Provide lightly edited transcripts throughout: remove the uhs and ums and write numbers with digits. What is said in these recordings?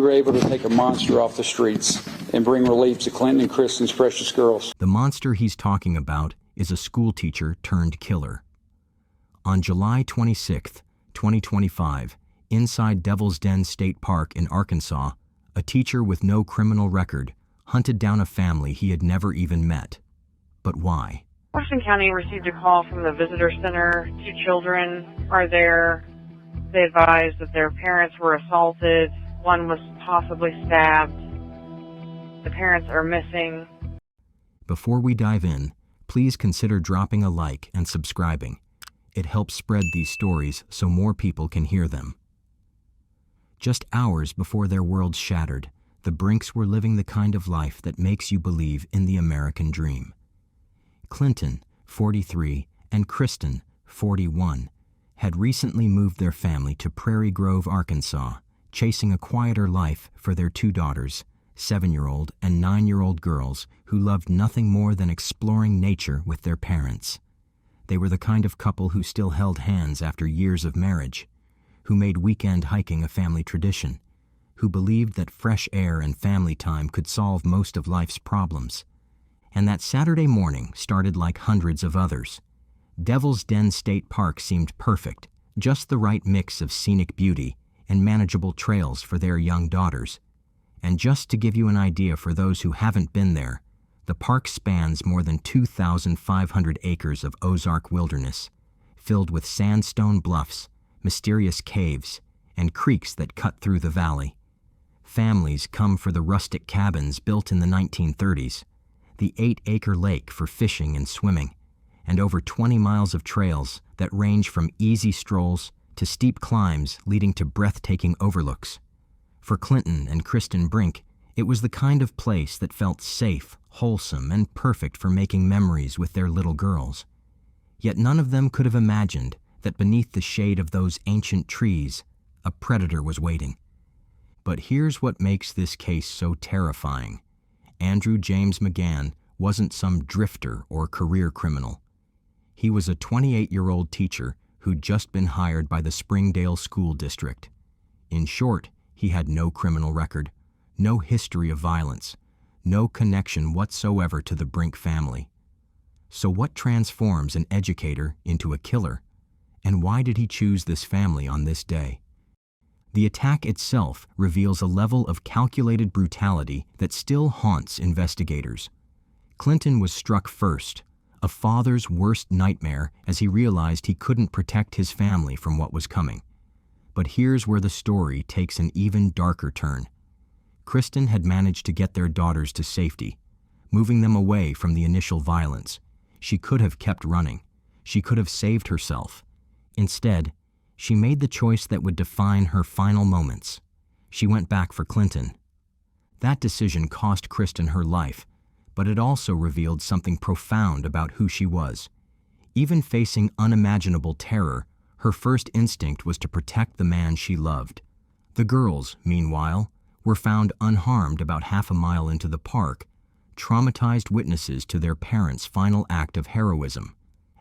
were able to take a monster off the streets and bring relief to Clinton and Kristen's precious girls. The monster he's talking about is a schoolteacher turned killer. On July 26, 2025, inside Devil's Den State Park in Arkansas, a teacher with no criminal record hunted down a family he had never even met. But why? Washington County received a call from the visitor center. 2 children are there. They advised that their parents were assaulted. One was possibly stabbed. The parents are missing. Before we dive in, please consider dropping a like and subscribing. It helps spread these stories so more people can hear them. Just hours before their worlds shattered, the Brinks were living the kind of life that makes you believe in the American dream. Clinton, 43, and Kristen, 41, had recently moved their family to Prairie Grove, Arkansas, chasing a quieter life for their 2 daughters, 7-year-old and 9-year-old girls who loved nothing more than exploring nature with their parents. They were the kind of couple who still held hands after years of marriage, who made weekend hiking a family tradition, who believed that fresh air and family time could solve most of life's problems. And that Saturday morning started like hundreds of others. Devil's Den State Park seemed perfect, just the right mix of scenic beauty and manageable trails for their young daughters. And just to give you an idea for those who haven't been there, the park spans more than 2,500 acres of Ozark wilderness, filled with sandstone bluffs, mysterious caves, and creeks that cut through the valley. Families come for the rustic cabins built in the 1930s, the 8-acre lake for fishing and swimming, and over 20 miles of trails that range from easy strolls to steep climbs leading to breathtaking overlooks. For Clinton and Kristen Brink, it was the kind of place that felt safe, wholesome, and perfect for making memories with their little girls. Yet none of them could have imagined that beneath the shade of those ancient trees, a predator was waiting. But here's what makes this case so terrifying. Andrew James McGann wasn't some drifter or career criminal. He was a 28-year-old teacher who'd just been hired by the Springdale School District. In short, he had no criminal record, no history of violence, no connection whatsoever to the Brink family. So what transforms an educator into a killer? And why did he choose this family on this day? The attack itself reveals a level of calculated brutality that still haunts investigators. Clinton was struck first, a father's worst nightmare as he realized he couldn't protect his family from what was coming. But here's where the story takes an even darker turn. Kristen had managed to get their daughters to safety, moving them away from the initial violence. She could have kept running. She could have saved herself. Instead, she made the choice that would define her final moments. She went back for Clinton. That decision cost Kristen her life, but it also revealed something profound about who she was. Even facing unimaginable terror, her first instinct was to protect the man she loved. The girls, meanwhile, were found unharmed about half a mile into the park, traumatized witnesses to their parents' final act of heroism.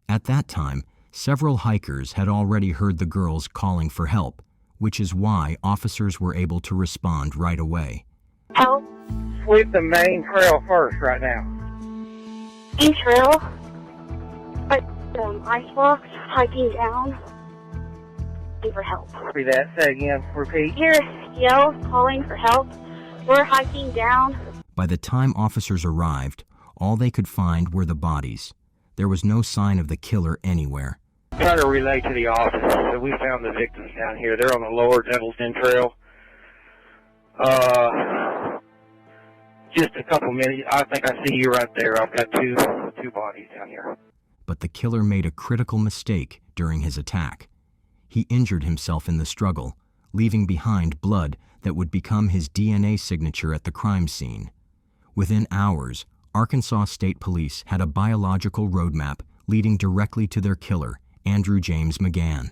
At that time, several hikers had already heard the girls calling for help, which is why officers were able to respond right away. Help. Sweep the main trail first right now. Main trail? Ice blocks, hiking down. For help. Repeat that. Say again. Repeat. Hear yells calling for help. We're hiking down. By the time officers arrived, all they could find were the bodies. There was no sign of the killer anywhere. Try to relay to the office that we found the victims down here. They're on the lower Devil's Den Trail. Just a couple minutes. I think I see you right there. I've got two bodies down here. But the killer made a critical mistake during his attack. He injured himself in the struggle, leaving behind blood that would become his DNA signature at the crime scene. Within hours, Arkansas State Police had a biological roadmap leading directly to their killer, Andrew James McGann.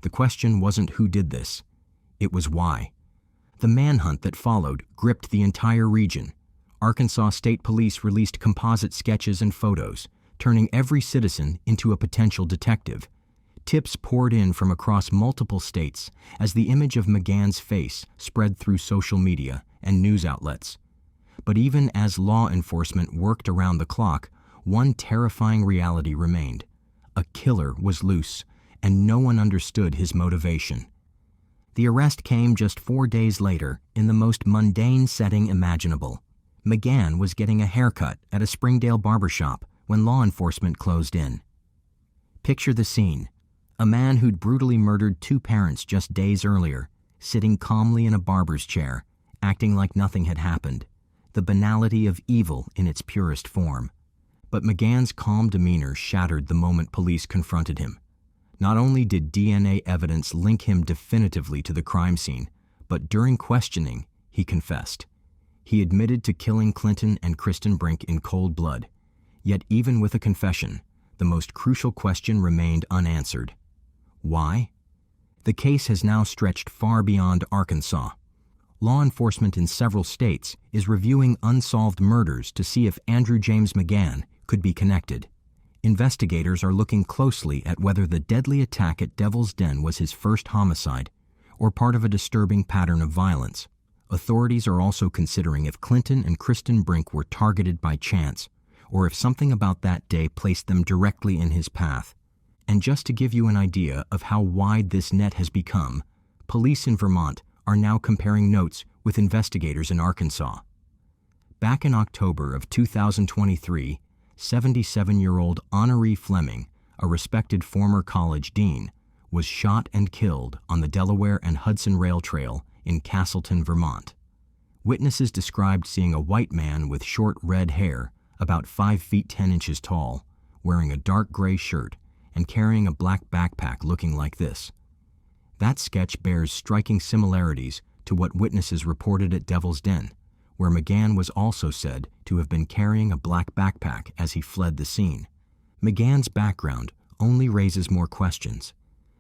The question wasn't who did this, it was why. The manhunt that followed gripped the entire region. Arkansas State Police released composite sketches and photos, turning every citizen into a potential detective. Tips poured in from across multiple states as the image of McGann's face spread through social media and news outlets. But even as law enforcement worked around the clock, one terrifying reality remained. A killer was loose, and no one understood his motivation. The arrest came just 4 days later in the most mundane setting imaginable. McGann was getting a haircut at a Springdale barbershop when law enforcement closed in. Picture the scene. A man who'd brutally murdered 2 parents just days earlier, sitting calmly in a barber's chair, acting like nothing had happened. The banality of evil in its purest form. But McGann's calm demeanor shattered the moment police confronted him. Not only did DNA evidence link him definitively to the crime scene, but during questioning, he confessed. He admitted to killing Clinton and Kristen Brink in cold blood. Yet even with a confession, the most crucial question remained unanswered. Why? The case has now stretched far beyond Arkansas. Law enforcement in several states is reviewing unsolved murders to see if Andrew James McGann could be connected. Investigators are looking closely at whether the deadly attack at Devil's Den was his first homicide or part of a disturbing pattern of violence. Authorities are also considering if Clinton and Kristen Brink were targeted by chance or if something about that day placed them directly in his path. And just to give you an idea of how wide this net has become, police in Vermont are now comparing notes with investigators in Arkansas. Back in October of 2023, 77-year-old Honoree Fleming, a respected former college dean, was shot and killed on the Delaware and Hudson Rail Trail in Castleton, Vermont. Witnesses described seeing a white man with short red hair, about 5 feet 10 inches tall, wearing a dark gray shirt and carrying a black backpack looking like this. That sketch bears striking similarities to what witnesses reported at Devil's Den, where McGann was also said to have been carrying a black backpack as he fled the scene. McGann's background only raises more questions.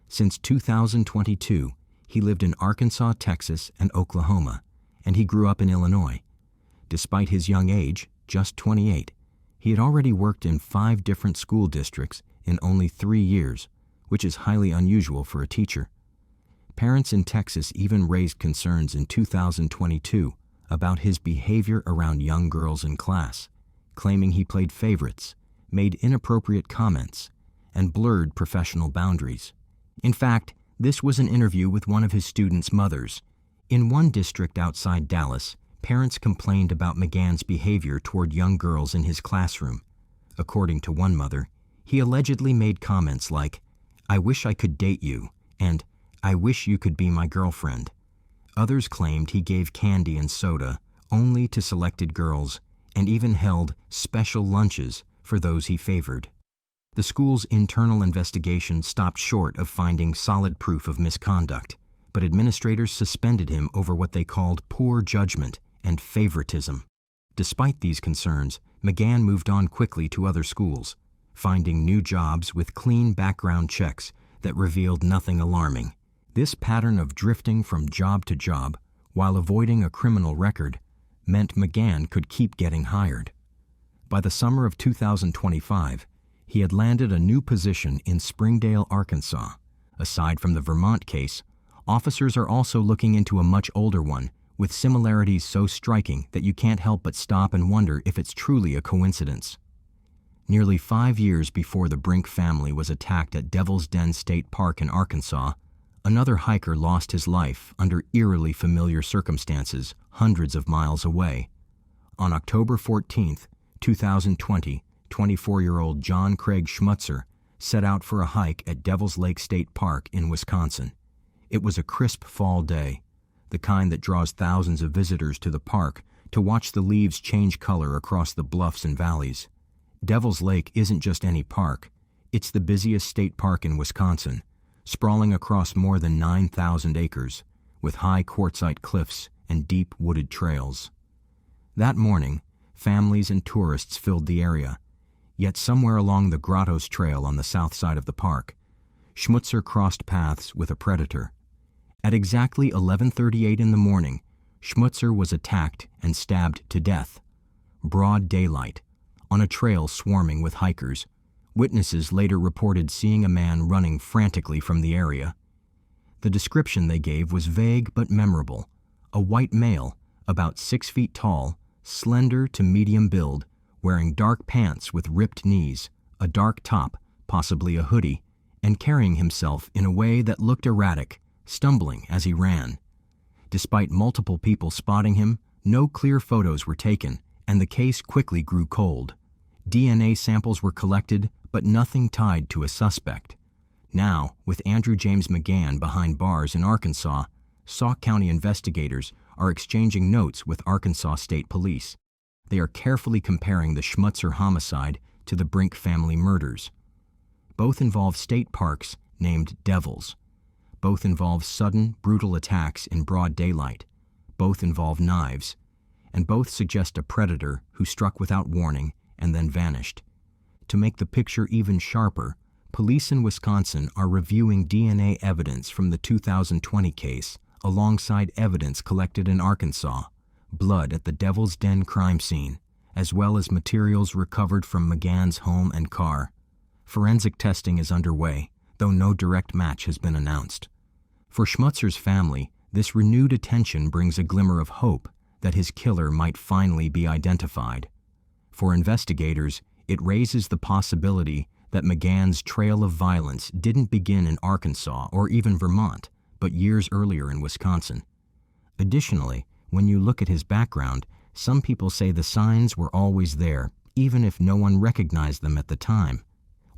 Since 2022, he lived in Arkansas, Texas, and Oklahoma, and he grew up in Illinois. Despite his young age, just 28, he had already worked in 5 different school districts in only 3 years, which is highly unusual for a teacher. Parents in Texas even raised concerns in 2022 about his behavior around young girls in class, claiming he played favorites, made inappropriate comments, and blurred professional boundaries. In fact, this was an interview with one of his students' mothers. In one district outside Dallas, parents complained about McGann's behavior toward young girls in his classroom. According to one mother, he allegedly made comments like, "I wish I could date you," and "I wish you could be my girlfriend." Others claimed he gave candy and soda only to selected girls and even held special lunches for those he favored. The school's internal investigation stopped short of finding solid proof of misconduct, but administrators suspended him over what they called poor judgment and favoritism. Despite these concerns, McGann moved on quickly to other schools, finding new jobs with clean background checks that revealed nothing alarming. This pattern of drifting from job to job while avoiding a criminal record meant McGann could keep getting hired. By the summer of 2025, he had landed a new position in Springdale, Arkansas. Aside from the Vermont case, officers are also looking into a much older one with similarities so striking that you can't help but stop and wonder if it's truly a coincidence. Nearly 5 years before the Brink family was attacked at Devil's Den State Park in Arkansas, another hiker lost his life under eerily familiar circumstances hundreds of miles away. On October 14, 2020, 24-year-old John Craig Schmutzer set out for a hike at Devil's Lake State Park in Wisconsin. It was a crisp fall day, the kind that draws thousands of visitors to the park to watch the leaves change color across the bluffs and valleys. Devil's Lake isn't just any park. It's the busiest state park in Wisconsin, sprawling across more than 9,000 acres, with high quartzite cliffs and deep wooded trails. That morning, families and tourists filled the area, yet somewhere along the Grottos Trail on the south side of the park, Schmutzer crossed paths with a predator. At exactly 11:38 in the morning, Schmutzer was attacked and stabbed to death. Broad daylight, on a trail swarming with hikers, Witnesses later reported seeing a man running frantically from the area. The description they gave was vague but memorable. A white male, about 6 feet tall, slender to medium build, wearing dark pants with ripped knees, a dark top, possibly a hoodie, and carrying himself in a way that looked erratic, stumbling as he ran. Despite multiple people spotting him, no clear photos were taken, and the case quickly grew cold. DNA samples were collected, but nothing tied to a suspect. Now, with Andrew James McGann behind bars in Arkansas, Sauk County investigators are exchanging notes with Arkansas State Police. They are carefully comparing the Schmutzer homicide to the Brink family murders. Both involve state parks named Devils. Both involve sudden, brutal attacks in broad daylight. Both involve knives. And both suggest a predator who struck without warning and then vanished. To make the picture even sharper, police in Wisconsin are reviewing DNA evidence from the 2020 case alongside evidence collected in Arkansas, blood at the Devil's Den crime scene, as well as materials recovered from McGann's home and car. Forensic testing is underway, though no direct match has been announced. For Schmutzer's family, this renewed attention brings a glimmer of hope that his killer might finally be identified. For investigators, it raises the possibility that McGann's trail of violence didn't begin in Arkansas or even Vermont, but years earlier in Wisconsin. Additionally, when you look at his background, some people say the signs were always there, even if no one recognized them at the time.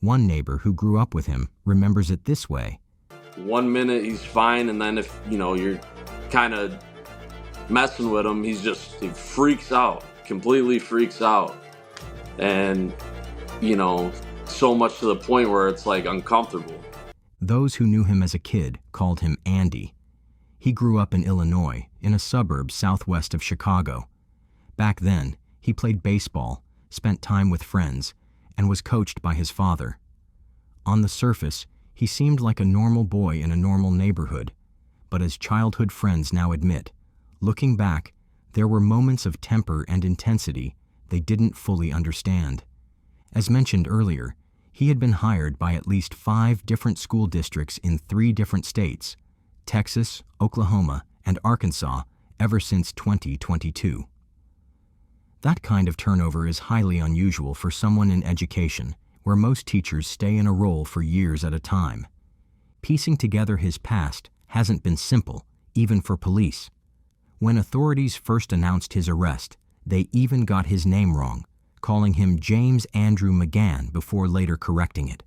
One neighbor who grew up with him remembers it this way. 1 minute he's fine, and then if, you're kind of messing with him, he freaks out, completely freaks out. And, so much to the point where it's uncomfortable. Those who knew him as a kid called him Andy. He grew up in Illinois, in a suburb southwest of Chicago. Back then, he played baseball, spent time with friends, and was coached by his father. On the surface, he seemed like a normal boy in a normal neighborhood, but as childhood friends now admit, looking back, there were moments of temper and intensity they didn't fully understand. As mentioned earlier, he had been hired by at least 5 different school districts in 3 different states, Texas, Oklahoma, and Arkansas, ever since 2022. That kind of turnover is highly unusual for someone in education, where most teachers stay in a role for years at a time. Piecing together his past hasn't been simple, even for police. When authorities first announced his arrest, they even got his name wrong, calling him James Andrew McGann before later correcting it.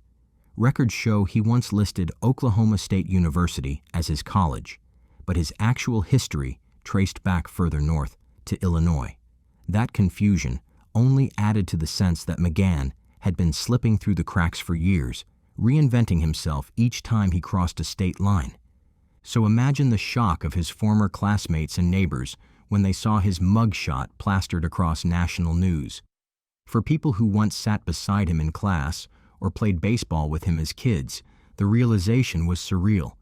Records show he once listed Oklahoma State University as his college, but his actual history traced back further north to Illinois. That confusion only added to the sense that McGann had been slipping through the cracks for years, reinventing himself each time he crossed a state line. So imagine the shock of his former classmates and neighbors when they saw his mugshot plastered across national news. For people who once sat beside him in class or played baseball with him as kids, the realization was surreal.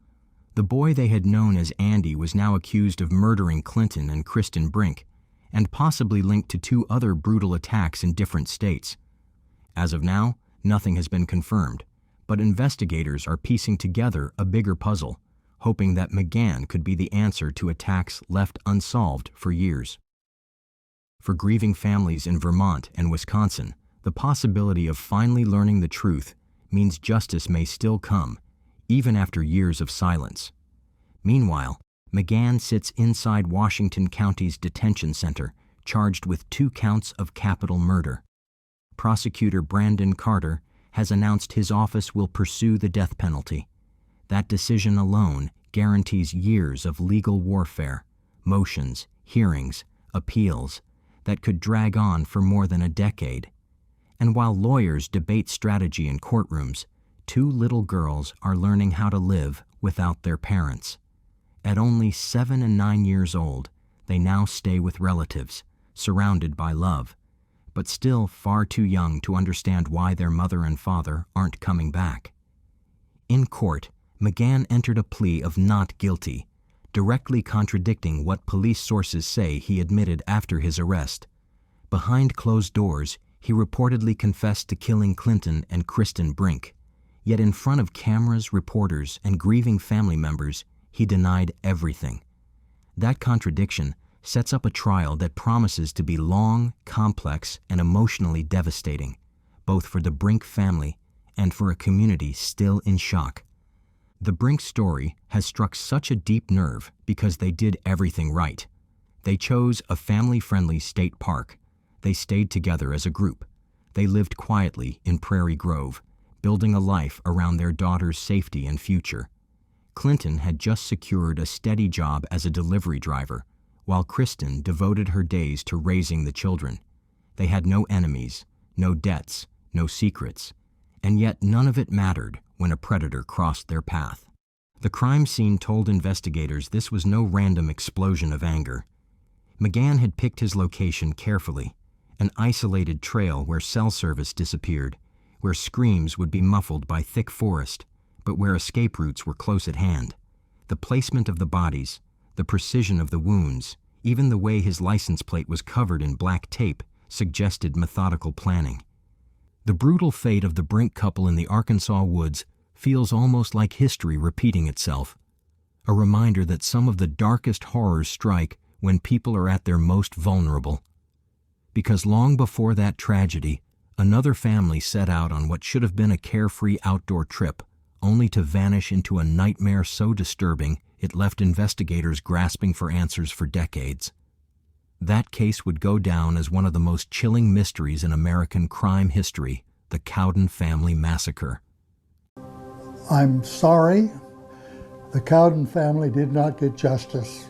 The boy they had known as Andy was now accused of murdering Clinton and Kristen Brink, and possibly linked to 2 other brutal attacks in different states. As of now, nothing has been confirmed, but investigators are piecing together a bigger puzzle, hoping that McGann could be the answer to attacks left unsolved for years. For grieving families in Vermont and Wisconsin, the possibility of finally learning the truth means justice may still come, even after years of silence. Meanwhile, McGann sits inside Washington County's detention center, charged with 2 counts of capital murder. Prosecutor Brandon Carter has announced his office will pursue the death penalty. That decision alone guarantees years of legal warfare, motions, hearings, appeals, that could drag on for more than a decade. And while lawyers debate strategy in courtrooms, 2 little girls are learning how to live without their parents. At only 7 and 9 years old, they now stay with relatives, surrounded by love, but still far too young to understand why their mother and father aren't coming back. In court, McGann entered a plea of not guilty, directly contradicting what police sources say he admitted after his arrest. Behind closed doors, He reportedly confessed to killing Clinton and Kristen Brink, yet in front of cameras, reporters, and grieving family members, he denied everything. That contradiction sets up a trial that promises to be long, complex, and emotionally devastating, both for the Brink family and for a community still in shock. The Brink story has struck such a deep nerve because they did everything right. They chose a family-friendly state park. They stayed together as a group. They lived quietly in Prairie Grove, building a life around their daughter's safety and future. Clinton had just secured a steady job as a delivery driver, while Kristen devoted her days to raising the children. They had no enemies, no debts, no secrets, and yet none of it mattered when a predator crossed their path. The crime scene told investigators this was no random explosion of anger. McGann had picked his location carefully, an isolated trail where cell service disappeared, where screams would be muffled by thick forest, but where escape routes were close at hand. The placement of the bodies, the precision of the wounds, even the way his license plate was covered in black tape suggested methodical planning. The brutal fate of the Brink couple in the Arkansas woods feels almost like history repeating itself, a reminder that some of the darkest horrors strike when people are at their most vulnerable. Because long before that tragedy, another family set out on what should have been a carefree outdoor trip, only to vanish into a nightmare so disturbing it left investigators grasping for answers for decades. That case would go down as one of the most chilling mysteries in American crime history, the Cowden family massacre. I'm sorry, the Cowden family did not get justice.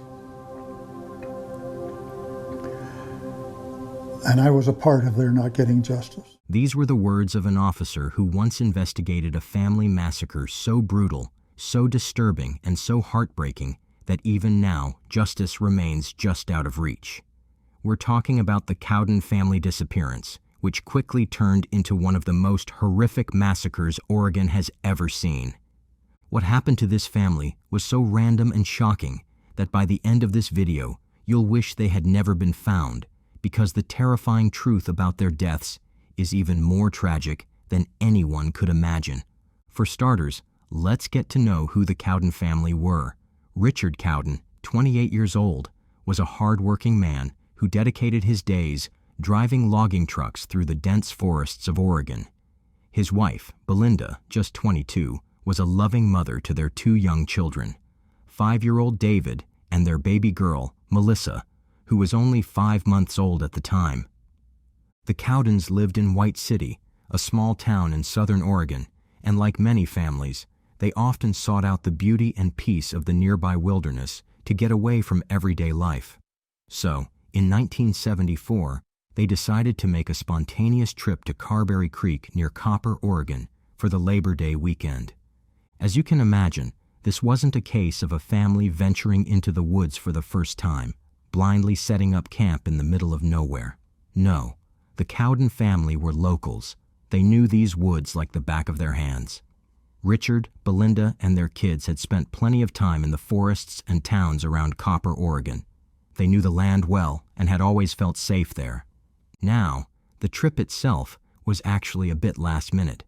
And I was a part of their not getting justice. These were the words of an officer who once investigated a family massacre so brutal, so disturbing, and so heartbreaking that even now justice remains just out of reach. We're talking about the Cowden family disappearance, which quickly turned into one of the most horrific massacres Oregon has ever seen. What happened to this family was so random and shocking that by the end of this video, you'll wish they had never been found, because the terrifying truth about their deaths is even more tragic than anyone could imagine. For starters, let's get to know who the Cowden family were. Richard Cowden, 28 years old, was a hard-working man who dedicated his days driving logging trucks through the dense forests of Oregon. His wife, Belinda, just 22, was a loving mother to their two young children, 5-year-old David and their baby girl, Melissa, who was only 5 months old at the time. The Cowdens lived in White City, a small town in southern Oregon, and like many families, they often sought out the beauty and peace of the nearby wilderness to get away from everyday life. So, in 1974, they decided to make a spontaneous trip to Carberry Creek near Copper, Oregon, for the Labor Day weekend. As you can imagine, this wasn't a case of a family venturing into the woods for the first time, blindly setting up camp in the middle of nowhere. No, the Cowden family were locals. They knew these woods like the back of their hands. Richard, Belinda, and their kids had spent plenty of time in the forests and towns around Copper, Oregon. They knew the land well and had always felt safe there. Now, the trip itself was actually a bit last minute.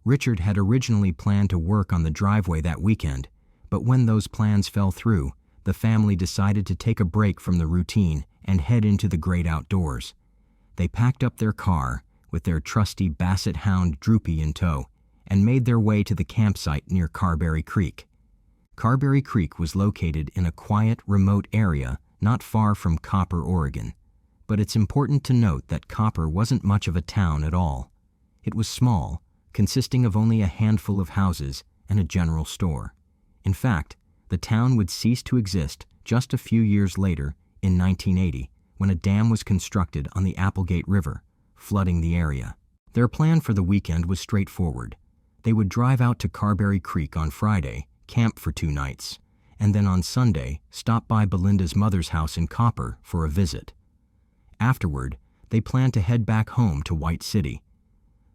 Richard had originally planned to work on the driveway that weekend, but when those plans fell through, the family decided to take a break from the routine and head into the great outdoors. They packed up their car, with their trusty basset hound Droopy in tow, and made their way to the campsite near Carberry Creek. Carberry Creek was located in a quiet, remote area not far from Copper, Oregon. But it's important to note that Copper wasn't much of a town at all. It was small, consisting of only a handful of houses and a general store. In fact, the town would cease to exist just a few years later, in 1980, when a dam was constructed on the Applegate River, flooding the area. Their plan for the weekend was straightforward. They would drive out to Carberry Creek on Friday, camp for 2 nights, and then on Sunday stop by Belinda's mother's house in Copper for a visit. Afterward, they planned to head back home to White City.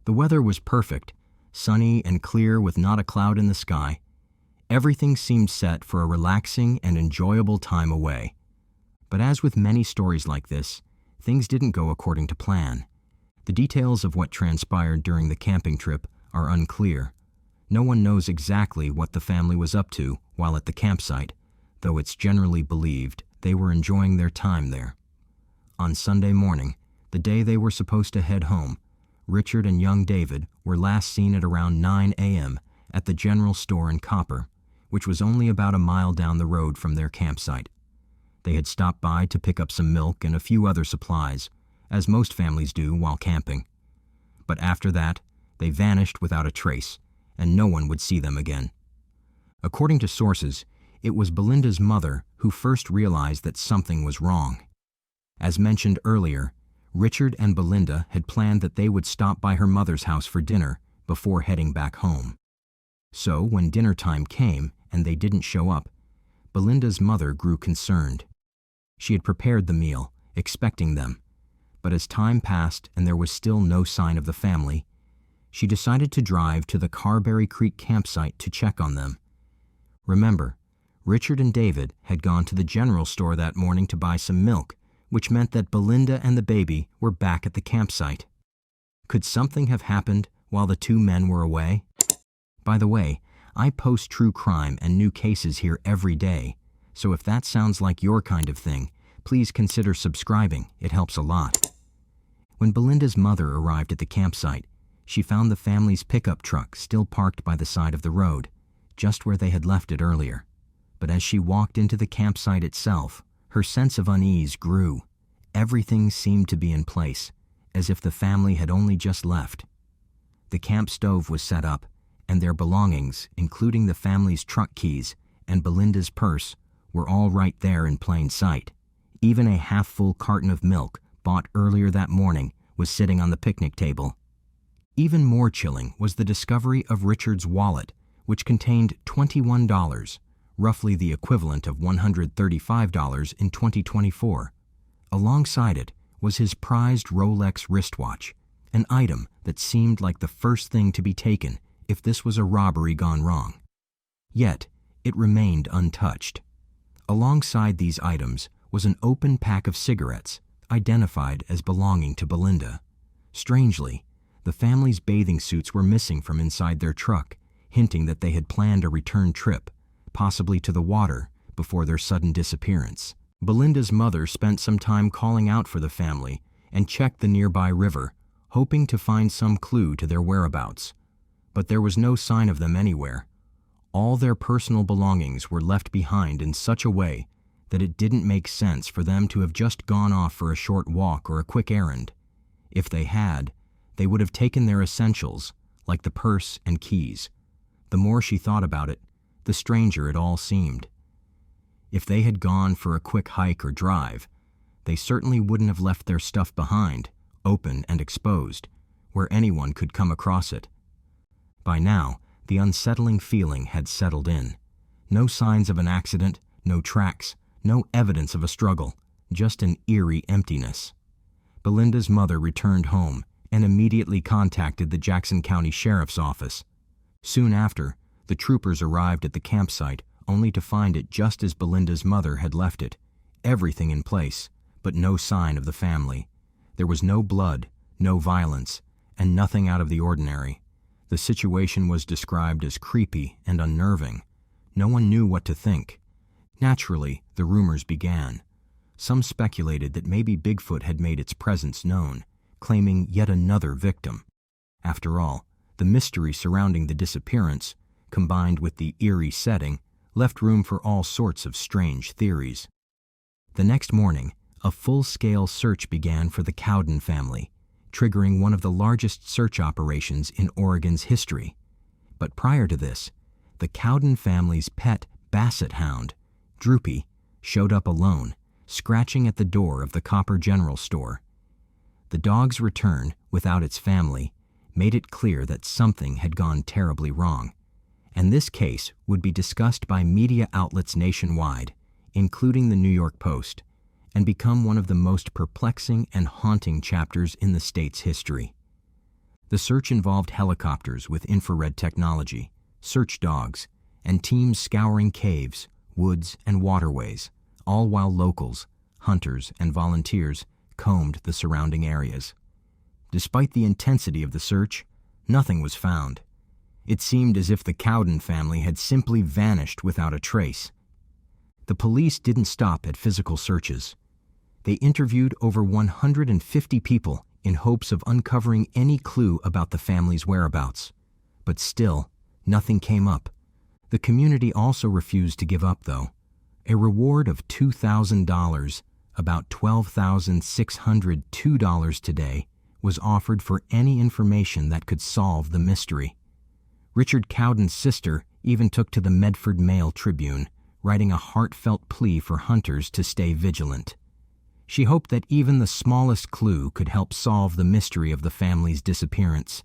The weather was perfect, sunny and clear with not a cloud in the sky. Everything seemed set for a relaxing and enjoyable time away. But as with many stories like this, things didn't go according to plan. The details of what transpired during the camping trip are unclear. No one knows exactly what the family was up to while at the campsite, though it's generally believed they were enjoying their time there. On Sunday morning, the day they were supposed to head home, Richard and young David were last seen at around 9 a.m. at the general store in Copper, which was only about a mile down the road from their campsite. They had stopped by to pick up some milk and a few other supplies, as most families do while camping. But after that, they vanished without a trace, and no one would see them again. According to sources, it was Belinda's mother who first realized that something was wrong. As mentioned earlier, Richard and Belinda had planned that they would stop by her mother's house for dinner before heading back home. So when dinner time came and they didn't show up, Belinda's mother grew concerned. She had prepared the meal, expecting them, but as time passed and there was still no sign of the family, she decided to drive to the Carberry Creek campsite to check on them. Remember, Richard and David had gone to the general store that morning to buy some milk, which meant that Belinda and the baby were back at the campsite. Could something have happened while the two men were away? By the way, I post true crime and new cases here every day, so if that sounds like your kind of thing, please consider subscribing. It helps a lot. When Belinda's mother arrived at the campsite, she found the family's pickup truck still parked by the side of the road, just where they had left it earlier. But as she walked into the campsite itself, her sense of unease grew. Everything seemed to be in place, as if the family had only just left. The camp stove was set up, and their belongings, including the family's truck keys and Belinda's purse, were all right there in plain sight. Even a half-full carton of milk bought earlier that morning was sitting on the picnic table. Even more chilling was the discovery of Richard's wallet, which contained $21, roughly the equivalent of $135 in 2024. Alongside it was his prized Rolex wristwatch, an item that seemed like the first thing to be taken if this was a robbery gone wrong. Yet, it remained untouched. Alongside these items was an open pack of cigarettes, identified as belonging to Belinda. Strangely, the family's bathing suits were missing from inside their truck, hinting that they had planned a return trip, possibly to the water, before their sudden disappearance. Belinda's mother spent some time calling out for the family and checked the nearby river, hoping to find some clue to their whereabouts. But there was no sign of them anywhere. All their personal belongings were left behind in such a way that it didn't make sense for them to have just gone off for a short walk or a quick errand. If they had, they would have taken their essentials, like the purse and keys. The more she thought about it, the stranger it all seemed. If they had gone for a quick hike or drive, they certainly wouldn't have left their stuff behind, open and exposed, where anyone could come across it. By now, the unsettling feeling had settled in. No signs of an accident, no tracks, no evidence of a struggle, just an eerie emptiness. Belinda's mother returned home and immediately contacted the Jackson County Sheriff's Office. Soon after, the troopers arrived at the campsite only to find it just as Belinda's mother had left it, everything in place, but no sign of the family. There was no blood, no violence, and nothing out of the ordinary. The situation was described as creepy and unnerving. No one knew what to think. Naturally, the rumors began. Some speculated that maybe Bigfoot had made its presence known, claiming yet another victim. After all, the mystery surrounding the disappearance, combined with the eerie setting, left room for all sorts of strange theories. The next morning, a full-scale search began for the Cowden family, triggering one of the largest search operations in Oregon's history. But prior to this, the Cowden family's pet basset hound, Droopy, showed up alone, scratching at the door of the Copper General Store. The dog's return, without its family, made it clear that something had gone terribly wrong, and this case would be discussed by media outlets nationwide, including the New York Post, and become one of the most perplexing and haunting chapters in the state's history. The search involved helicopters with infrared technology, search dogs, and teams scouring caves, woods, and waterways, all while locals, hunters, and volunteers combed the surrounding areas. despite the intensity of the search, nothing was found. It seemed as if the Cowden family had simply vanished without a trace. The police didn't stop at physical searches. They interviewed over 150 people in hopes of uncovering any clue about the family's whereabouts. But still, nothing came up. The community also refused to give up, though. A reward of $2,000, about $12,602 today, was offered for any information that could solve the mystery. Richard Cowden's sister even took to the Medford Mail Tribune, writing a heartfelt plea for hunters to stay vigilant. She hoped that even the smallest clue could help solve the mystery of the family's disappearance.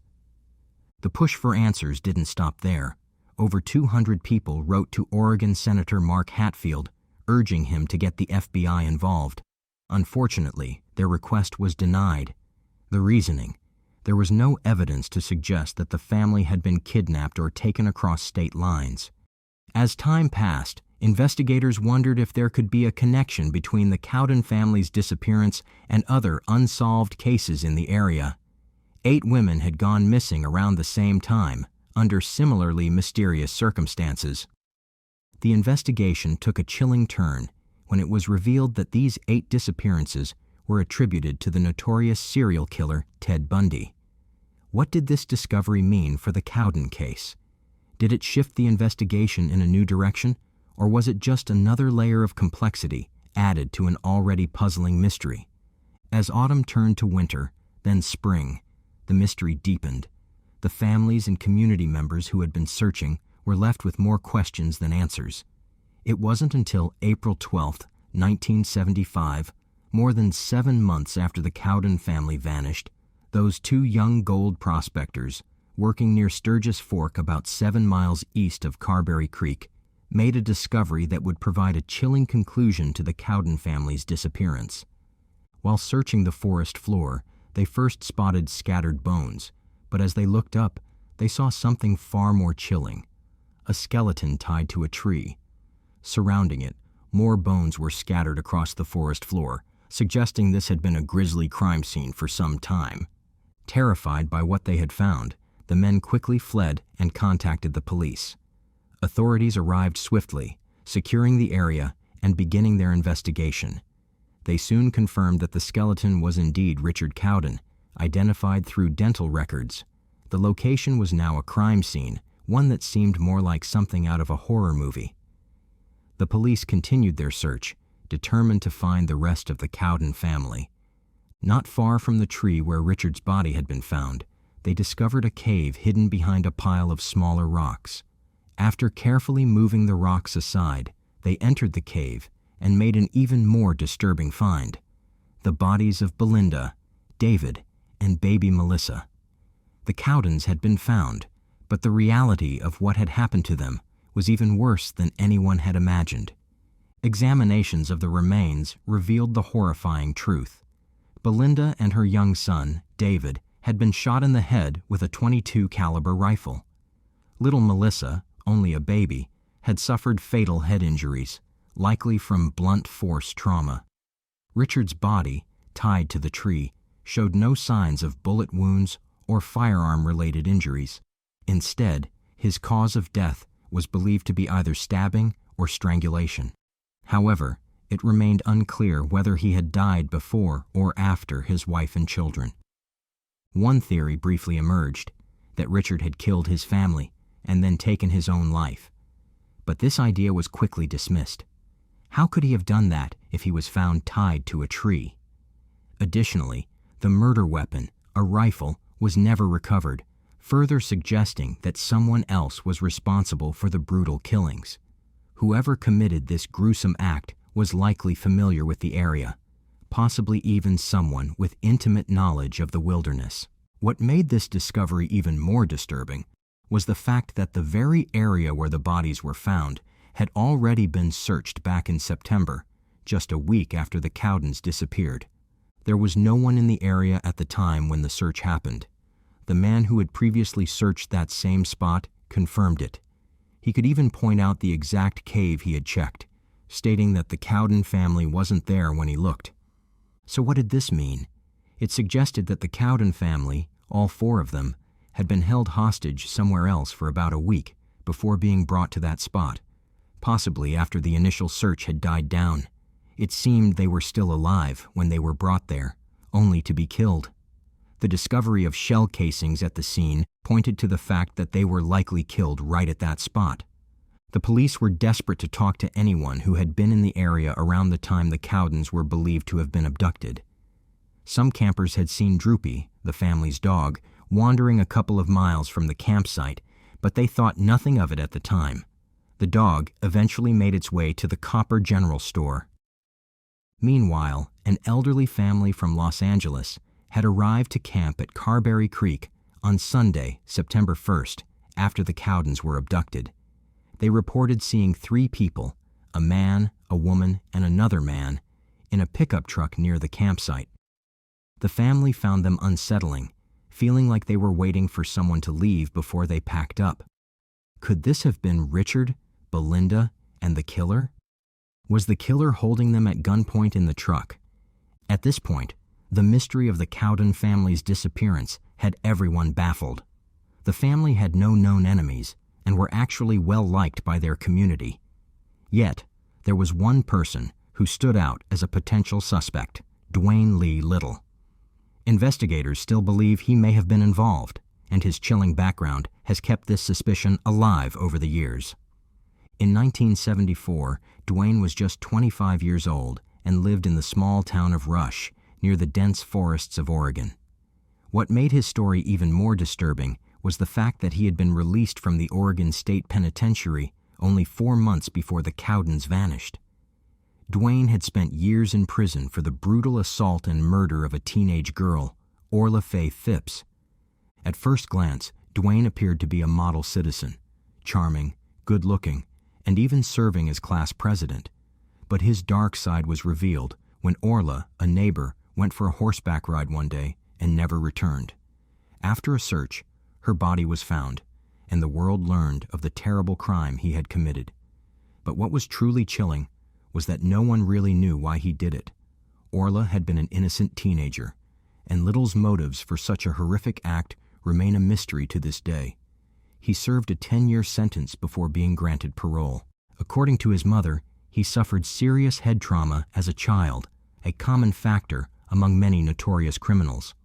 The push for answers didn't stop there. Over 200 people wrote to Oregon Senator Mark Hatfield, urging him to get the FBI involved. Unfortunately, their request was denied. The reasoning: there was no evidence to suggest that the family had been kidnapped or taken across state lines. As time passed, investigators wondered if there could be a connection between the Cowden family's disappearance and other unsolved cases in the area. 8 women had gone missing around the same time, under similarly mysterious circumstances. The investigation took a chilling turn when it was revealed that these 8 disappearances were attributed to the notorious serial killer Ted Bundy. What did this discovery mean for the Cowden case? Did it shift the investigation in a new direction, or was it just another layer of complexity added to an already puzzling mystery? As autumn turned to winter, then spring, the mystery deepened. The families and community members who had been searching were left with more questions than answers. It wasn't until April 12, 1975, more than 7 months after the Cowden family vanished, those 2 young gold prospectors, working near Sturgis Fork about 7 miles east of Carberry Creek, made a discovery that would provide a chilling conclusion to the Cowden family's disappearance. While searching the forest floor, they first spotted scattered bones, but as they looked up, they saw something far more chilling: a skeleton tied to a tree. Surrounding it, more bones were scattered across the forest floor, suggesting this had been a grisly crime scene for some time. Terrified by what they had found, the men quickly fled and contacted the police. Authorities arrived swiftly, securing the area and beginning their investigation. They soon confirmed that the skeleton was indeed Richard Cowden, identified through dental records. The location was now a crime scene, one that seemed more like something out of a horror movie. The police continued their search, determined to find the rest of the Cowden family. Not far from the tree where Richard's body had been found, they discovered a cave hidden behind a pile of smaller rocks. After carefully moving the rocks aside, they entered the cave and made an even more disturbing find: the bodies of Belinda, David, and baby Melissa. The Cowdens had been found, but the reality of what had happened to them was even worse than anyone had imagined. Examinations of the remains revealed the horrifying truth. Belinda and her young son, David, had been shot in the head with a .22 caliber rifle. Little Melissa, only a baby, had suffered fatal head injuries, likely from blunt force trauma. Richard's body, tied to the tree, showed no signs of bullet wounds or firearm-related injuries. Instead, his cause of death was believed to be either stabbing or strangulation. However, it remained unclear whether he had died before or after his wife and children. One theory briefly emerged, that Richard had killed his family and then taken his own life. But this idea was quickly dismissed. How could he have done that if he was found tied to a tree? Additionally, the murder weapon, a rifle, was never recovered, further suggesting that someone else was responsible for the brutal killings. Whoever committed this gruesome act was likely familiar with the area, possibly even someone with intimate knowledge of the wilderness. What made this discovery even more disturbing was the fact that the very area where the bodies were found had already been searched back in September, just a week after the Cowdens disappeared. There was no one in the area at the time when the search happened. The man who had previously searched that same spot confirmed it. He could even point out the exact cave he had checked, stating that the Cowden family wasn't there when he looked. So what did this mean? It suggested that the Cowden family, all four of them, had been held hostage somewhere else for about a week before being brought to that spot, possibly after the initial search had died down. It seemed they were still alive when they were brought there, only to be killed. The discovery of shell casings at the scene pointed to the fact that they were likely killed right at that spot. The police were desperate to talk to anyone who had been in the area around the time the Cowdens were believed to have been abducted. Some campers had seen Droopy, the family's dog, wandering a couple of miles from the campsite, but they thought nothing of it at the time. The dog eventually made its way to the Copper General Store. Meanwhile, an elderly family from Los Angeles had arrived to camp at Carberry Creek on Sunday, September 1st, after the Cowdens were abducted. They reported seeing 3 people, a man, a woman, and another man, in a pickup truck near the campsite. The family found them unsettling, feeling like they were waiting for someone to leave before they packed up. Could this have been Richard, Belinda, and the killer? Was the killer holding them at gunpoint in the truck? At this point, the mystery of the Cowden family's disappearance had everyone baffled. The family had no known enemies and were actually well liked by their community. Yet, there was one person who stood out as a potential suspect, Dwayne Lee Little. Investigators still believe he may have been involved, and his chilling background has kept this suspicion alive over the years. In 1974, Dwayne was just 25 years old and lived in the small town of Rush, near the dense forests of Oregon. What made his story even more disturbing was the fact that he had been released from the Oregon State Penitentiary only 4 months before the Cowdens vanished. Dwayne had spent years in prison for the brutal assault and murder of a teenage girl, Orla Faye Phipps. At first glance, Dwayne appeared to be a model citizen, charming, good-looking, and even serving as class president. But his dark side was revealed when Orla, a neighbor, went for a horseback ride one day and never returned. After a search, her body was found, and the world learned of the terrible crime he had committed. But what was truly chilling was that no one really knew why he did it. Orla had been an innocent teenager, and Little's motives for such a horrific act remain a mystery to this day. He served a 10-year sentence before being granted parole. According to his mother, he suffered serious head trauma as a child, a common factor among many notorious criminals.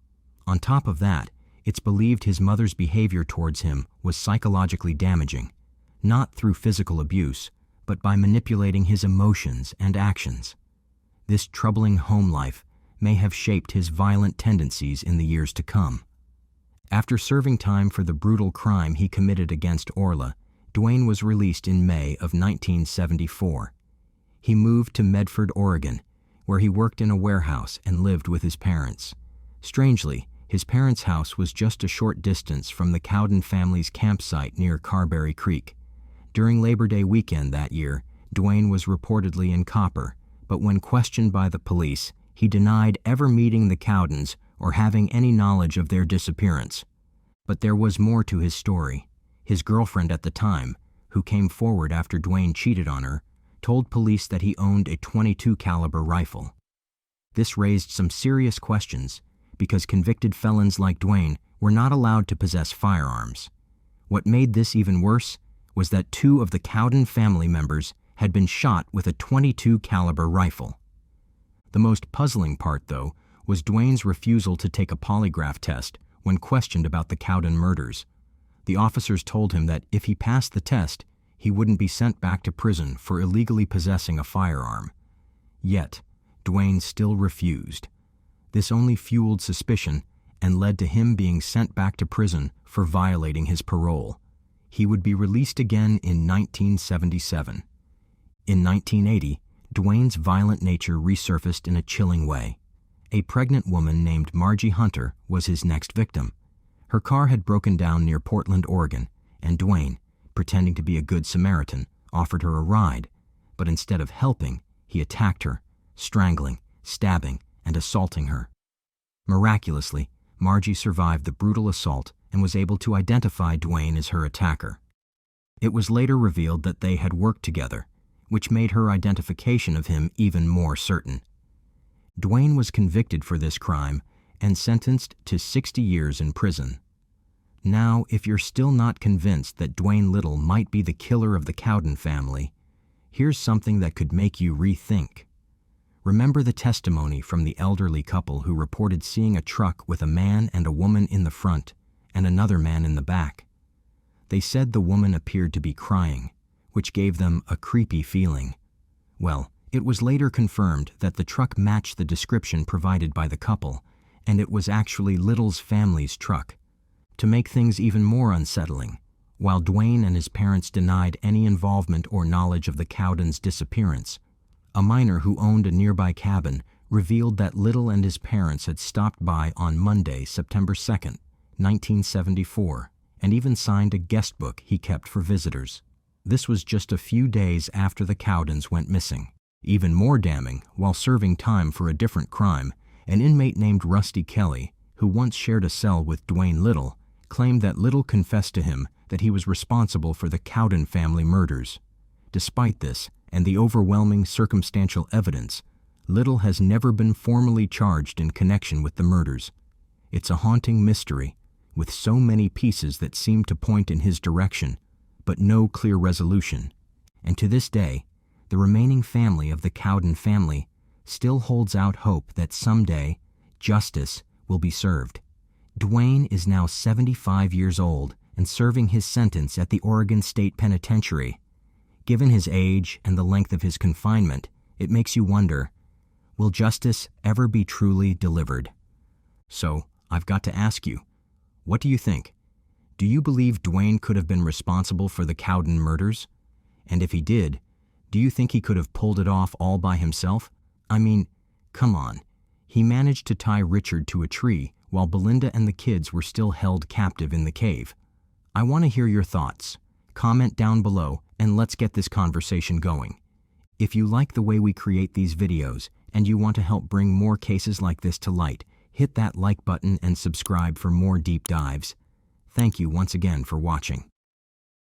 On top of that, it's believed his mother's behavior towards him was psychologically damaging, not through physical abuse, but by manipulating his emotions and actions. This troubling home life may have shaped his violent tendencies in the years to come. After serving time for the brutal crime he committed against Orla, Dwayne was released in May of 1974. He moved to Medford, Oregon, where he worked in a warehouse and lived with his parents. Strangely, his parents' house was just a short distance from the Cowden family's campsite near Carberry Creek. During Labor Day weekend that year, Dwayne was reportedly in Copper, but when questioned by the police, he denied ever meeting the Cowdens or having any knowledge of their disappearance. But there was more to his story. His girlfriend at the time, who came forward after Dwayne cheated on her, told police that he owned a .22 caliber rifle. This raised some serious questions, because convicted felons like Dwayne were not allowed to possess firearms. What made this even worse was that 2 of the Cowden family members had been shot with a .22 caliber rifle. The most puzzling part, though, was Dwayne's refusal to take a polygraph test when questioned about the Cowden murders. The officers told him that if he passed the test, he wouldn't be sent back to prison for illegally possessing a firearm. Yet, Dwayne still refused. This only fueled suspicion and led to him being sent back to prison for violating his parole. He would be released again in 1977. In 1980, Dwayne's violent nature resurfaced in a chilling way. A pregnant woman named Margie Hunter was his next victim. Her car had broken down near Portland, Oregon, and Dwayne, pretending to be a good Samaritan, offered her a ride, but instead of helping, he attacked her, strangling, stabbing, and assaulting her. Miraculously, Margie survived the brutal assault and was able to identify Dwayne as her attacker. It was later revealed that they had worked together, which made her identification of him even more certain. Dwayne was convicted for this crime and sentenced to 60 years in prison. Now, if you're still not convinced that Duane Little might be the killer of the Cowden family, here's something that could make you rethink. Remember the testimony from the elderly couple who reported seeing a truck with a man and a woman in the front and another man in the back. They said the woman appeared to be crying, which gave them a creepy feeling. Well, it was later confirmed that the truck matched the description provided by the couple, and it was actually Little's family's truck. To make things even more unsettling, while Duane and his parents denied any involvement or knowledge of the Cowdens' disappearance, a miner who owned a nearby cabin revealed that Little and his parents had stopped by on Monday, September 2nd, 1974, and even signed a guest book he kept for visitors. This was just a few days after the Cowdens went missing. Even more damning, while serving time for a different crime, an inmate named Rusty Kelly, who once shared a cell with Duane Little, claimed that Little confessed to him that he was responsible for the Cowden family murders. Despite this, and the overwhelming circumstantial evidence, Little has never been formally charged in connection with the murders. It's a haunting mystery, with so many pieces that seem to point in his direction, but no clear resolution. And to this day, the remaining family of the Cowden family still holds out hope that someday justice will be served. Duane is now 75 years old and serving his sentence at the Oregon State Penitentiary. Given his age and the length of his confinement, it makes you wonder, will justice ever be truly delivered? So, I've got to ask you, what do you think? Do you believe Duane could have been responsible for the Cowden murders? And if he did, do you think he could have pulled it off all by himself? I mean, come on. He managed to tie Richard to a tree while Belinda and the kids were still held captive in the cave. I want to hear your thoughts. Comment down below and let's get this conversation going. If you like the way we create these videos and you want to help bring more cases like this to light, hit that like button and subscribe for more deep dives. Thank you once again for watching.